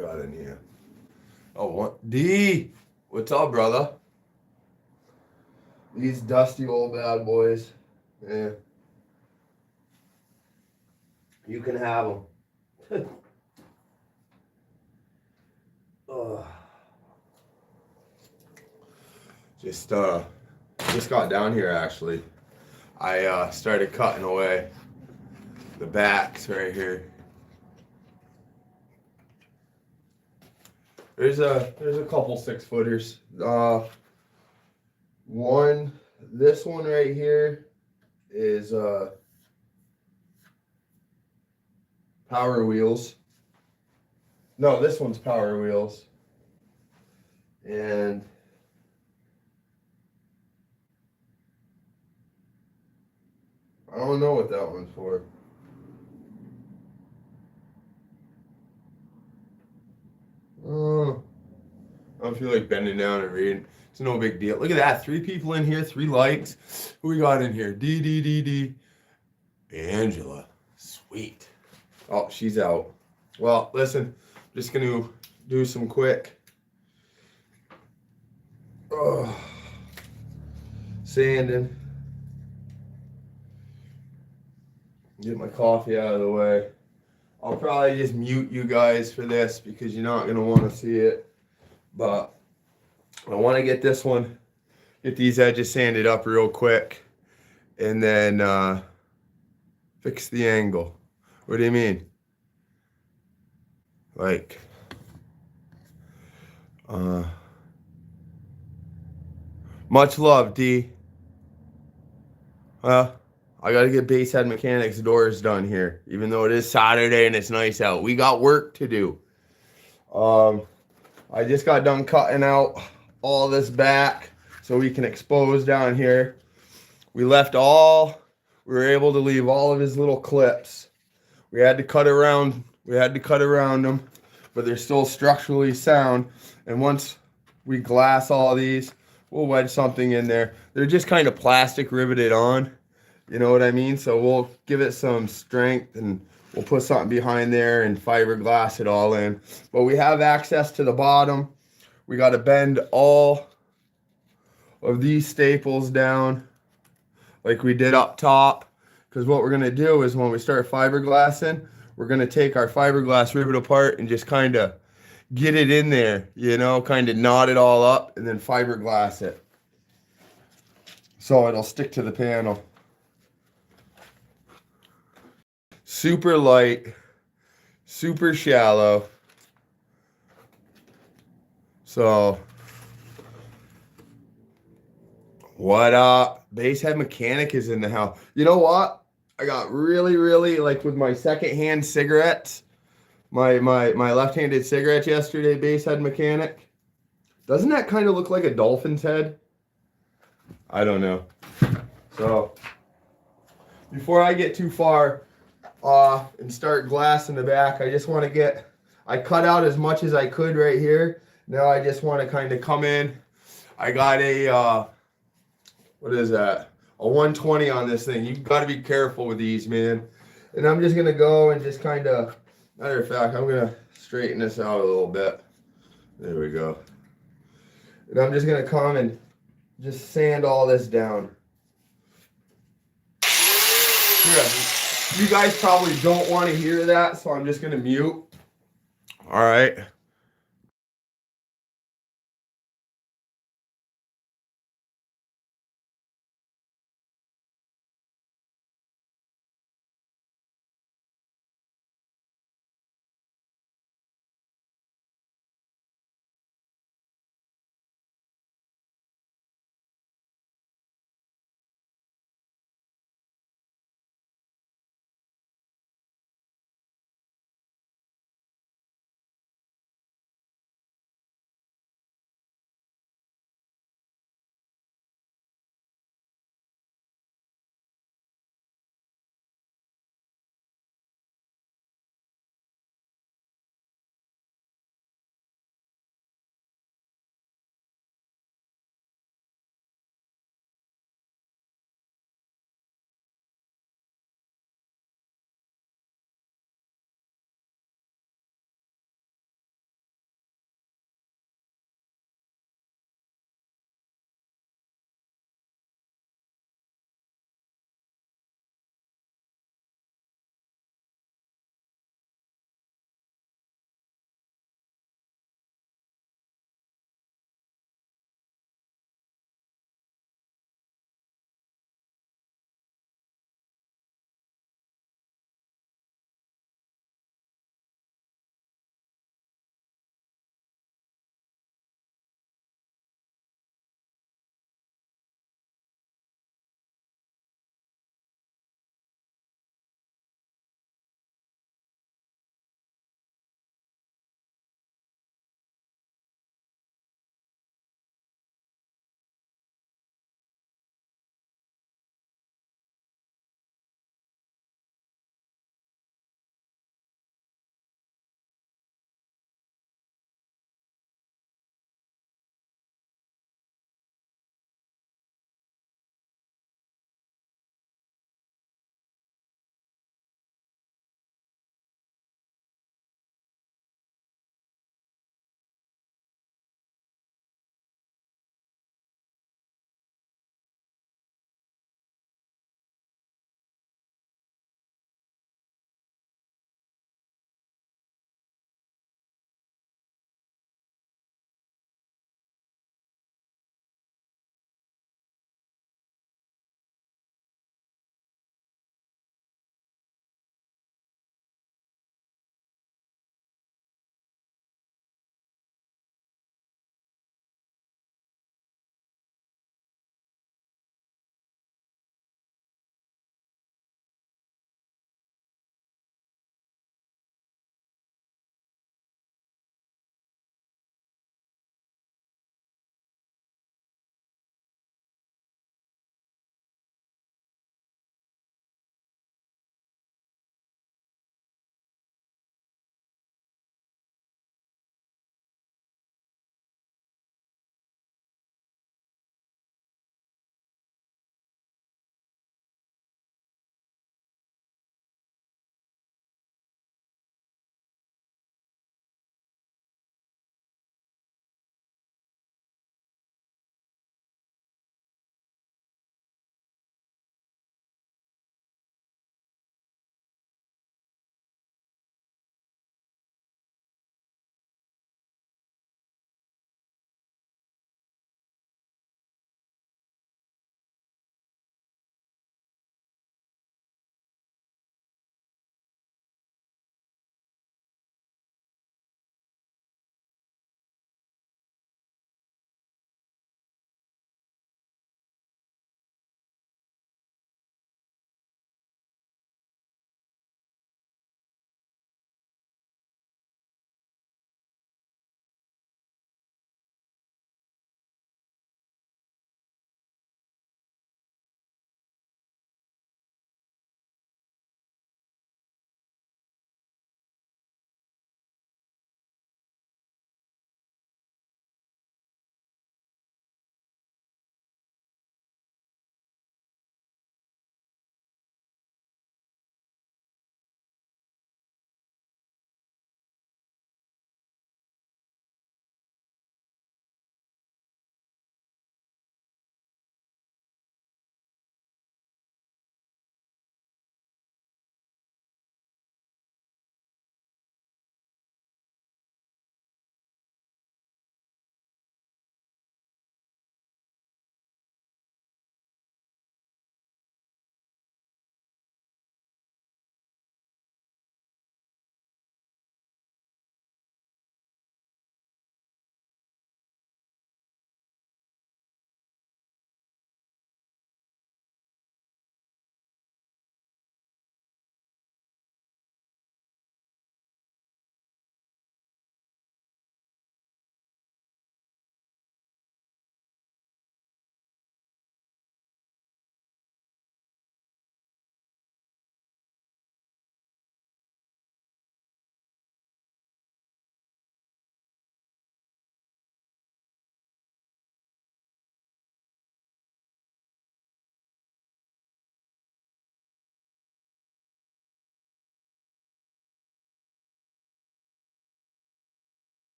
got in here? Oh, what? D! What's up, brother? These dusty old bad boys. Yeah. You can have them. Just got down here actually. I started cutting away the backs right here. There's a couple 6-footers. This one right here is power wheels. No, this one's power wheels. And I don't know what that one's for. I don't feel like bending down and reading. It's no big deal. Look at that. 3 people in here, 3 likes. Who we got in here? D. Angela. Sweet. Oh, she's out. Well, listen, I'm just going to do some quick sanding. Get my coffee out of the way. I'll probably just mute you guys for this because you're not going to want to see it. But I want to get this one, get these edges sanded up real quick, and then fix the angle. What do you mean? Like, much love, D. Well, I got to get Basshead Mechanic's doors done here, even though it is Saturday and it's nice out. We got work to do. I just got done cutting out all this back so we can expose down here. We were able to leave all of his little clips. We had to cut around them, but they're still structurally sound. And once we glass all these, we'll wedge something in there. They're just kind of plastic riveted on, you know what I mean? So we'll give it some strength and we'll put something behind there and fiberglass it all in. But we have access to the bottom. We got to bend all of these staples down like we did up top. Because what we're going to do is when we start fiberglassing, we're going to take our fiberglass rivet apart and just kind of get it in there, you know, kind of knot it all up and then fiberglass it. So it'll stick to the panel. Super light, super shallow. So, what up? Basshead Mechanic is in the house. You know what? I got really, like with my secondhand cigarettes, my left-handed cigarettes yesterday, Basshead Mechanic. Doesn't that kind of look like a dolphin's head? I don't know. So, before I get too far off and start glassing the back, I cut out as much as I could right here. Now I just want to kind of come in. I got a, what is that? A 120 on this thing. You've got to be careful with these, man. And I'm just going to go and just kind of, matter of fact, I'm going to straighten this out a little bit. There we go. And I'm just going to come and just sand all this down. Here, you guys probably don't want to hear that, so I'm just going to mute. All right.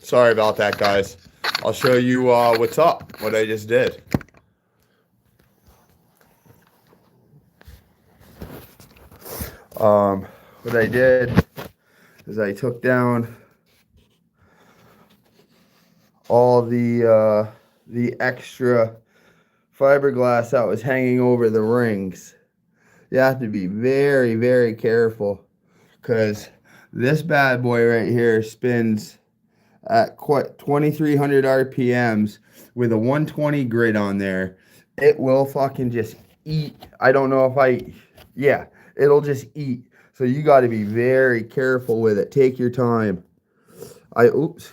Sorry about that, guys. I'll show you what's up, what I just did. What I did is I took down all the extra fiberglass that was hanging over the rings. You have to be very, very careful because this bad boy right here spins at 2300 RPMs with a 120 grit on there. It will fucking just eat. I don't know if yeah, it'll just eat. So you got to be very careful with it. Take your time. Oops.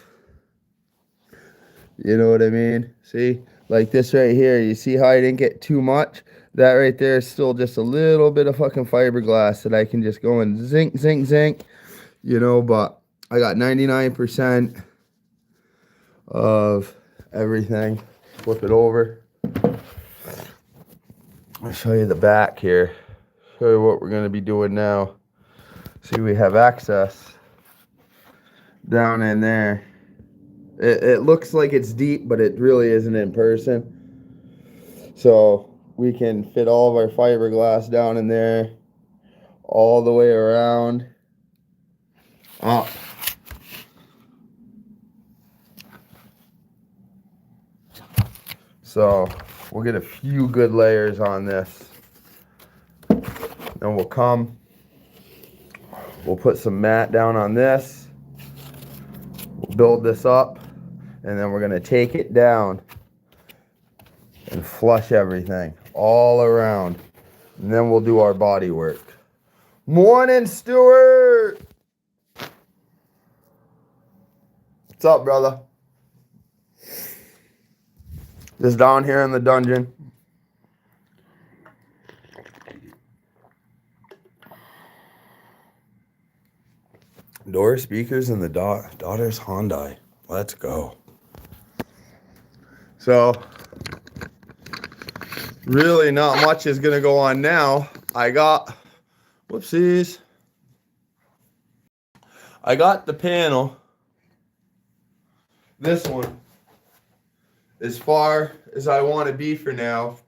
You know what I mean? See? Like this right here. You see how I didn't get too much? That right there is still just a little bit of fucking fiberglass that I can just go and zinc, zinc, zinc. You know, but I got 99% of everything. Flip it over. I'll show you the back here. Show you what we're going to be doing now. See, we have access down in there. It looks like it's deep, but it really isn't in person. So we can fit all of our fiberglass down in there, all the way around, up. So we'll get a few good layers on this. Then we'll put some mat down on this. We'll build this up, and then we're gonna take it down and flush everything all around. And then we'll do our body work. Morning, Stuart! What's up, brother? Just down here in the dungeon. Door speakers and the daughter's Hyundai. Let's go. So, really not much is going to go on now. Whoopsies. I got the panel, this one, as far as I want to be for now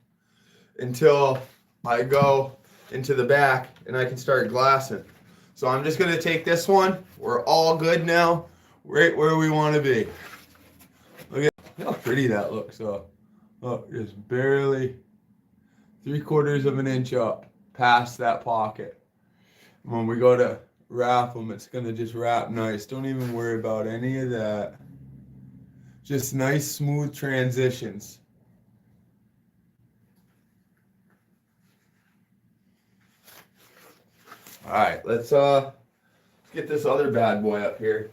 until I go into the back and I can start glassing. So I'm just going to take this one. We're all good now, right where we want to be. Look at how pretty that looks. Just barely 3/4 of an inch up past that pocket. When we go to wrap them, it's going to just wrap nice. Don't even worry about any of that. Just nice, smooth transitions. All right, let's get this other bad boy up here.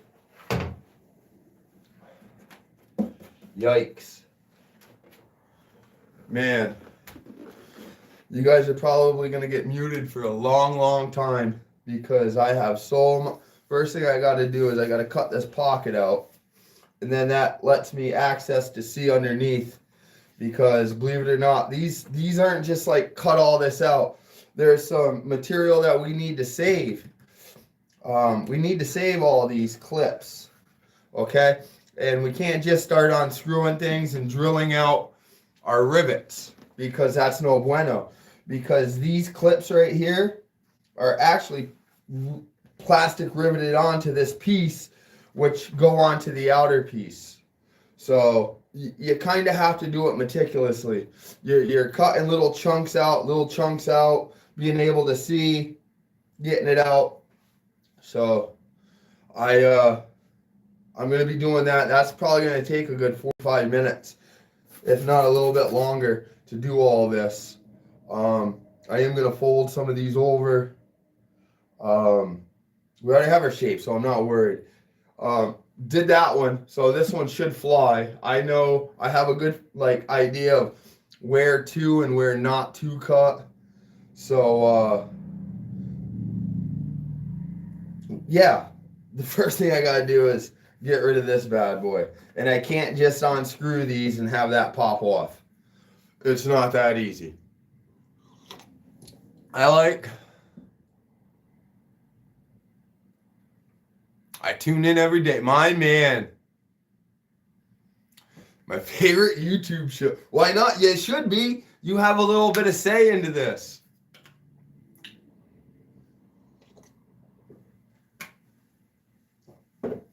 Yikes. Man, you guys are probably going to get muted for a long, long time because I have so much. First thing I got to do is I got to cut this pocket out, and then that lets me access to see underneath, because believe it or not, these aren't just like cut all this out. There's some material that we need to save. We need to save all these clips, okay? And we can't just start unscrewing things and drilling out our rivets, because that's no bueno. Because these clips right here are actually plastic riveted onto this piece, which go onto the outer piece. So you kind of have to do it meticulously. You're cutting little chunks out, being able to see, getting it out. So I'm going to be doing that. That's probably going to take a good 45 minutes, if not a little bit longer, to do all this. I am going to fold some of these over. We already have our shape, so I'm not worried. Did that one, so this one should fly. I know I have a good idea of where to and where not to cut. So yeah, the first thing I gotta do is get rid of this bad boy, and I can't just unscrew these and have that pop off. It's not that easy. I tune in every day. My man, My favorite YouTube show. Why not? Yeah, it should be. You have a little bit of say into this.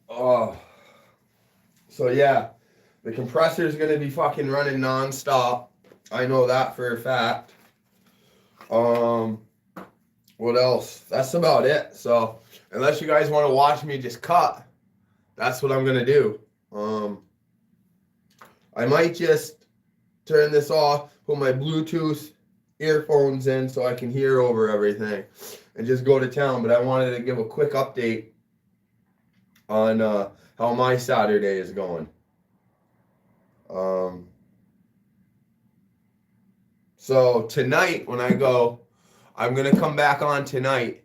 Oh. So yeah, the compressor is going to be fucking running nonstop. I know that for a fact. What else? That's about it. So unless you guys want to watch me just cut, that's what I'm going to do. I might just turn this off, put my Bluetooth earphones in so I can hear over everything and just go to town. But I wanted to give a quick update on how my Saturday is going. So tonight when I go, I'm going to come back on tonight.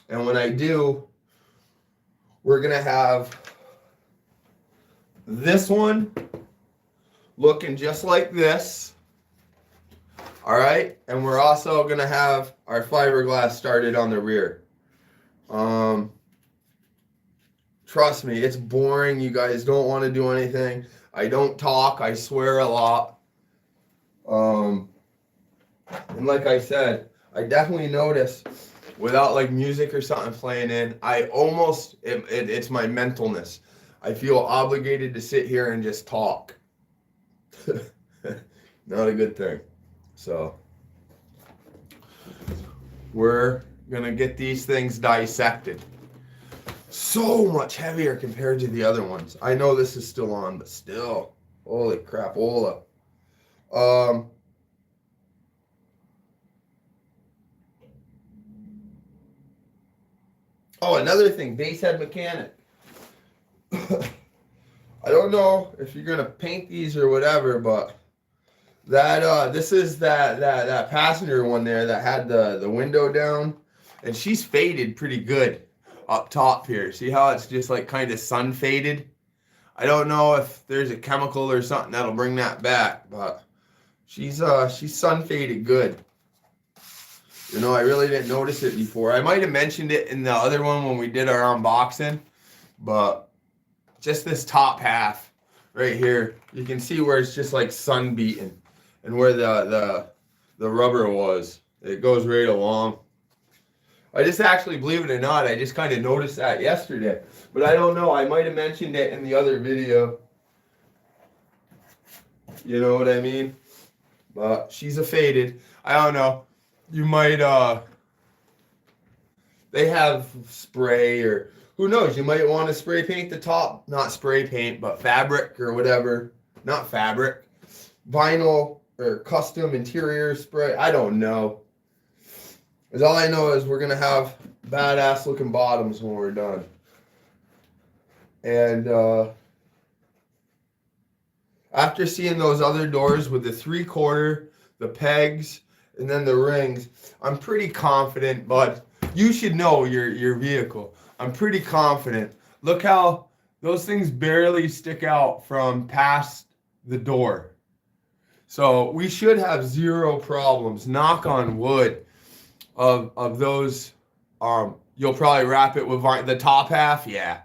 And when I do, we're going to have this one looking just like this. All right. And we're also going to have our fiberglass started on the rear. Trust me, it's boring. You guys don't want to do anything. I don't talk. I swear a lot. And like I said, I definitely notice without like music or something playing in, I almost, it's my mentalness. I feel obligated to sit here and just talk. Not a good thing. So we're going to get these things dissected. So much heavier compared to the other ones. I know this is still on, but still. Holy crapola. Oh, another thing, Basshead Mechanic. I don't know if you're gonna paint these or whatever, but that this is that passenger one there that had the window down, and she's faded pretty good up top here. See how it's just like kind of sun faded? I don't know if there's a chemical or something that'll bring that back, but she's sun faded good. You know, I really didn't notice it before. I might have mentioned it in the other one when we did our unboxing, but just this top half right here, you can see where it's just like sun beaten, and where the rubber was. It goes right along. I just actually, believe it or not, I just kind of noticed that yesterday. But I don't know, I might have mentioned it in the other video. You know what I mean? But she's a faded. I don't know. You might, they have spray, or who knows, you might want to spray paint the top. Not spray paint, but fabric or whatever. Not fabric. Vinyl or custom interior spray. I don't know. Because all I know is we're going to have badass looking bottoms when we're done. And after seeing those other doors with the 3/4, the pegs, and then the rings, I'm pretty confident, but you should know your vehicle. I'm pretty confident. Look how those things barely stick out from past the door. So we should have zero problems, knock on wood, of those. You'll probably wrap it with the top half. Yeah.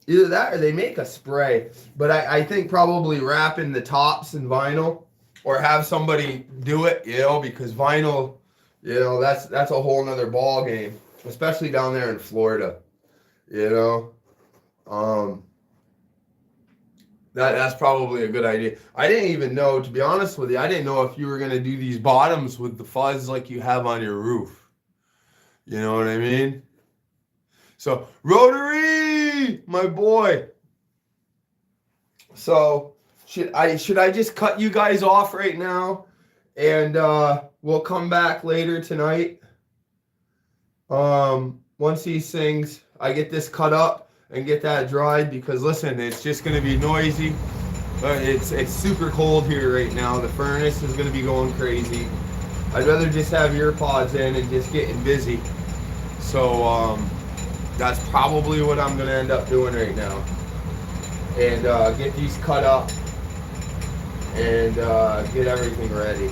Either that or they make a spray. But I think probably wrapping the tops in vinyl, or have somebody do it, you know, because vinyl, you know, that's a whole nother ball game, especially down there in Florida, you know. That's probably a good idea. I didn't even know, to be honest with you, I didn't know if you were going to do these bottoms with the fuzz like you have on your roof. You know what I mean? So, Rotary, my boy. So, should I just cut you guys off right now, and we'll come back later tonight. Once these things, I get this cut up and get that dried, because listen, it's just going to be noisy. It's super cold here right now. The furnace is going to be going crazy. I'd rather just have ear pods in and just getting busy. So that's probably what I'm going to end up doing right now, and get these cut up and get everything ready,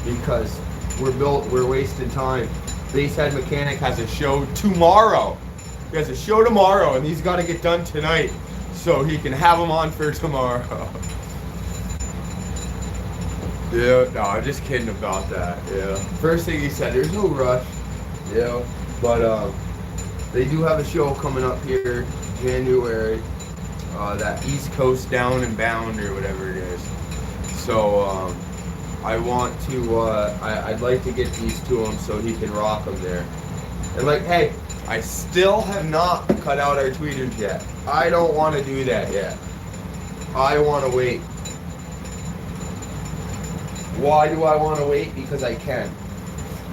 because we're wasting time. Basshead Mechanic has a show tomorrow. He has a show tomorrow, and he's got to get done tonight. so he can have them on for tomorrow. Yeah, no, I'm just kidding about that. Yeah. First thing he said, there's no rush. Yeah, but they do have a show coming up here, January. That East Coast Down and Bound or whatever it is. So I want to. I'd like to get these to him so he can rock them there. And like, hey, I still have not cut out our tweeters yet. I don't want to do that yet. I want to wait. Why do I want to wait? Because I can.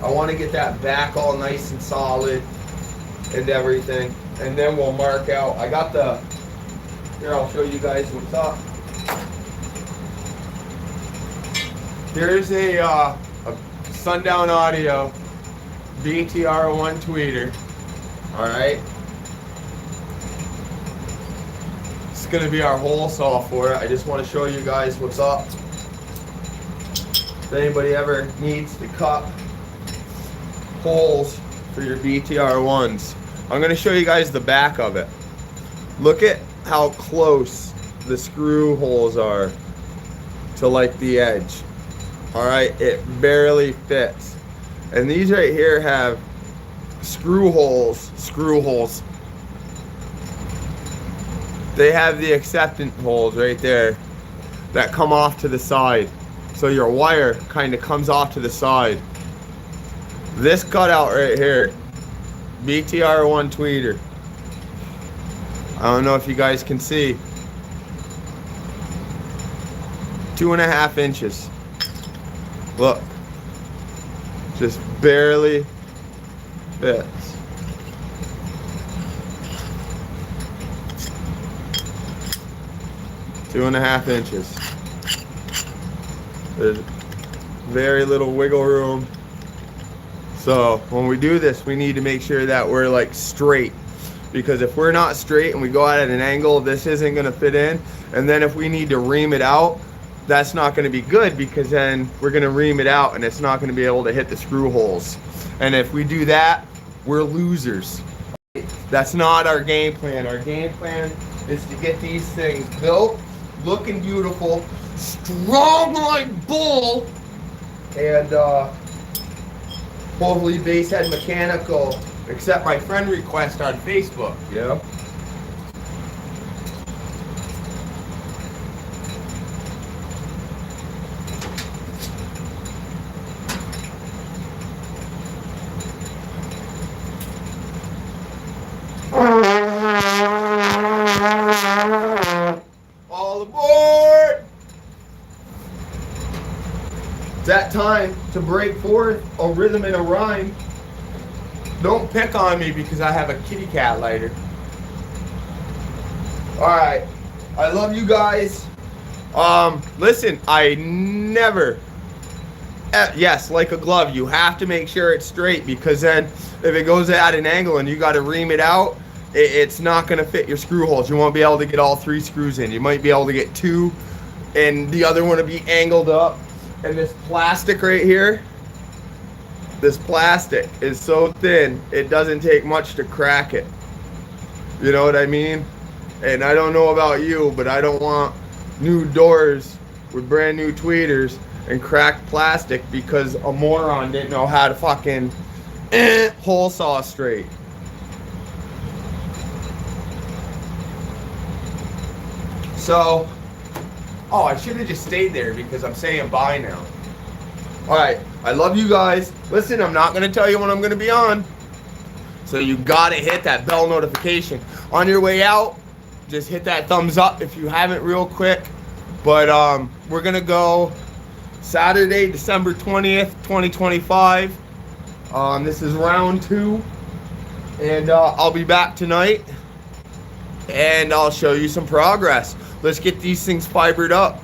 I want to get that back all nice and solid and everything. And then we'll mark out. I got the... Here, I'll show you guys what's up. Here's a Sundown Audio BTR1 tweeter. Alright. It's going to be our hole saw for it. I just want to show you guys what's up. If anybody ever needs to cut holes for your BTR1s, I'm going to show you guys the back of it. Look at how close the screw holes are to like the edge. Alright, it barely fits. And these right here have screw holes. They have the acceptance holes right there that come off to the side. So your wire kind of comes off to the side. This cutout right here, BTR1 tweeter. I don't know if you guys can see. 2.5 inches. Look. Just barely fits. Two and a half inches. There's very little wiggle room. So when we do this, we need to make sure that we're like straight. Because if we're not straight and we go out at an angle, this isn't going to fit in. And then if we need to ream it out, that's not going to be good, because then we're going to ream it out and it's not going to be able to hit the screw holes. And if we do that, we're losers. That's not our game plan. Our game plan is to get these things built, looking beautiful, strong like bull, and hopefully Basshead Mechanic will accept my friend request on Facebook. Yeah. All aboard! It's that time to break forth a rhythm and a rhyme. Don't pick on me because I have a kitty cat lighter. Alright, I love you guys. Listen, I never, yes, like a glove, you have to make sure it's straight, because then if it goes at an angle and you got to ream it out, it's not going to fit your screw holes. You won't be able to get all 3 screws in. You might be able to get 2, and the other one will be angled up. And this plastic right here, this plastic is so thin, it doesn't take much to crack it. You know what I mean? And I don't know about you, but I don't want new doors with brand new tweeters and cracked plastic because a moron didn't know how to fucking hole saw straight. So, oh, I should have just stayed there because I'm saying bye now. Alright, I love you guys. Listen, I'm not going to tell you when I'm going to be on. So you got to hit that bell notification. On your way out, just hit that thumbs up if you haven't real quick. But we're going to go Saturday, December 20th, 2025. This is round 2. And I'll be back tonight. And I'll show you some progress. Let's get these things fibered up.